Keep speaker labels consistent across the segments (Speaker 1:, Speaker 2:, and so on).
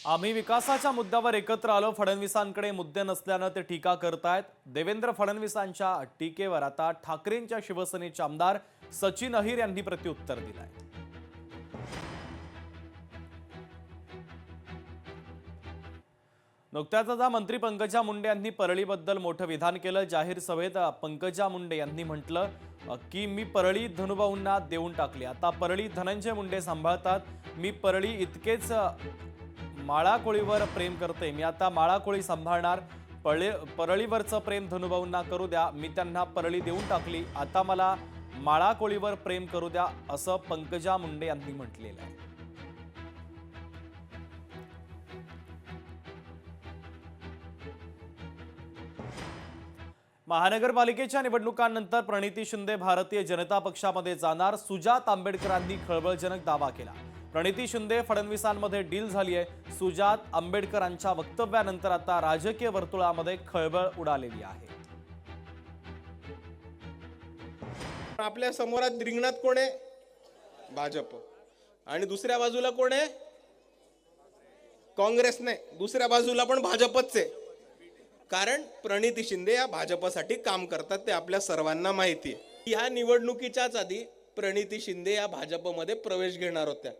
Speaker 1: आम्ही विकासाच्या मुद्द्यावर एकत्र आलो, फडणवीसांकडे मुद्दे नसल्यानं ते टीका करतायत। देवेंद्र फडणवीसांच्या टीकेवर आता ठाकरेंच्या शिवसेनेचे आमदार सचिन अहिर यांनी प्रत्युत्तर दिलंय। नुकत्याच आता मंत्री पंकजा मुंडे यांनी परळीबद्दल मोठं विधान केलं। जाहीर सभेत पंकजा मुंडे यांनी म्हटलं की मी परळी धनुभाऊंना देऊन टाकली, आता परळी धनंजय मुंडे सांभाळतात। मी परळी इतकेच माळाकोळीवर प्रेम करते, मी आता माळाकोळी सांभाळणार। परळीवरचं प्रेम धनुभाऊंना करू द्या, मी त्यांना परळी देऊन टाकली, आता मला माळाकोळीवर प्रेम करू द्या, असं पंकजा मुंडे यांनी म्हटलेलं आहे। महानगरपालिकेच्या निवडणुकांनंतर प्रणिती शिंदे भारतीय जनता पक्षामध्ये जाणार, सुजात आंबेडकरांनी खळबळजनक दावा केला। प्रणिती शिंदे फडणवीसांमध्ये डील झाली आहे। सुजात आंबेडकरांच्या वक्तव्यानंतर आता राजकीय वर्तुळामध्ये खळबळ उडालेली आहे।
Speaker 2: आपल्या समोरात रिंगणात कोण आहे? भाजप। आणि दुसऱ्या बाजूला कोण आहे? काँग्रेस नाही, दुसऱ्या बाजूला पण भाजपच आहे। कारण प्रणिती शिंदे या भाजपसाठी काम करतात ते आपल्या सर्वांना माहिती आहे। या निवडणुकीच्याच आधी प्रणिती शिंदे या भाजपमध्ये प्रवेश घेणार होत्या,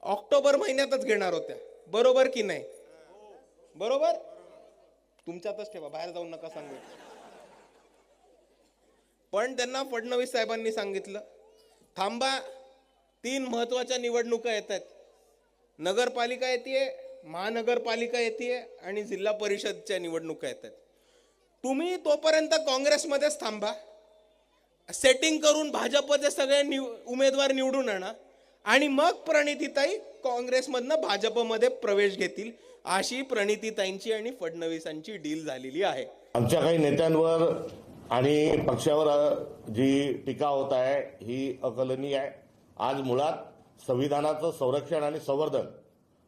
Speaker 2: ऑक्टोबर महिन्यातच घेणार होत्या, बरोबर की नाही? बरोबर, तुमच्यातच ठेवा, बाहेर जाऊन नका सांगू। पण त्यांना फडणवीस साहेबांनी सांगितलं थांबा, 3 महत्त्वाच्या निवडणुका येत आहेत, नगरपालिका येते, महानगरपालिका येते आणि जिल्हा परिषदच्या निवडणुका येत आहेत। तुम्ही तोपर्यंत काँग्रेसमध्येच थांबा, सेटिंग करून भाजपचे सगळे उमेदवार निवडून आणा आणि मग प्रणितीताई काँग्रेसमधनं भाजपमध्ये प्रवेश घेतील, अशी प्रणितीताईंची आणि फडणवीसांची डील झालेली आहे।
Speaker 3: आमच्या काही नेत्यांवर आणि पक्षावर जी टीका होत आहे ही अकलनीय आहे। आज मुळात संविधानाचं संरक्षण आणि संवर्धन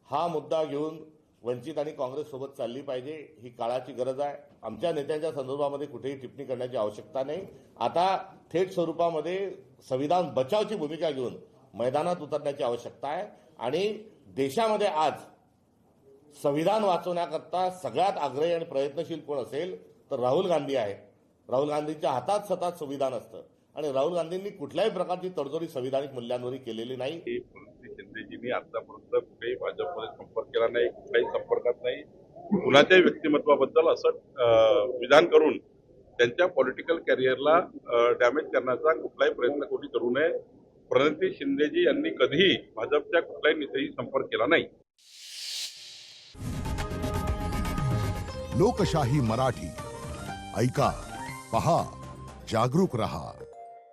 Speaker 3: हा मुद्दा घेऊन वंचित आणि काँग्रेस सोबत चालली पाहिजे, ही काळाची गरज आहे। आमच्या नेत्यांच्या संदर्भामध्ये कुठेही टिप्पणी करण्याची आवश्यकता नाही। आता थेट स्वरूपामध्ये संविधान बचावची भूमिका घेऊन मैदानात उतरण्याची आवश्यकता आहे। आणि देशामध्ये आज संविधान वाचवण्याकरता सगळ्यात आग्रही आणि प्रयत्नशील कोण असेल तर राहुल गांधी आहे। राहुल गांधींच्या हातात सतत संविधान असतं आणि राहुल गांधींनी कुठल्याही प्रकारची तडजोडी संविधानिक मूल्यांवरही केलेली नाही।
Speaker 4: शिंदेजींनी आतापर्यंत कुठेही भाजपमध्ये संपर्क केला नाही, कुठल्याही संपर्कात नाही। कुणाच्याही व्यक्तिमत्वाबद्दल असं विधान करून त्यांच्या पॉलिटिकल कॅरियरला डॅमेज करण्याचा कुठलाही प्रयत्न कोणी करू नये। प्रणिती शिंदेजी यांनी कधीही भाजपच्या कुठल्याही नेत्याशी संपर्क केला नाही।
Speaker 5: लोकशाही मराठी ऐका, पहा, जागरूक रहा।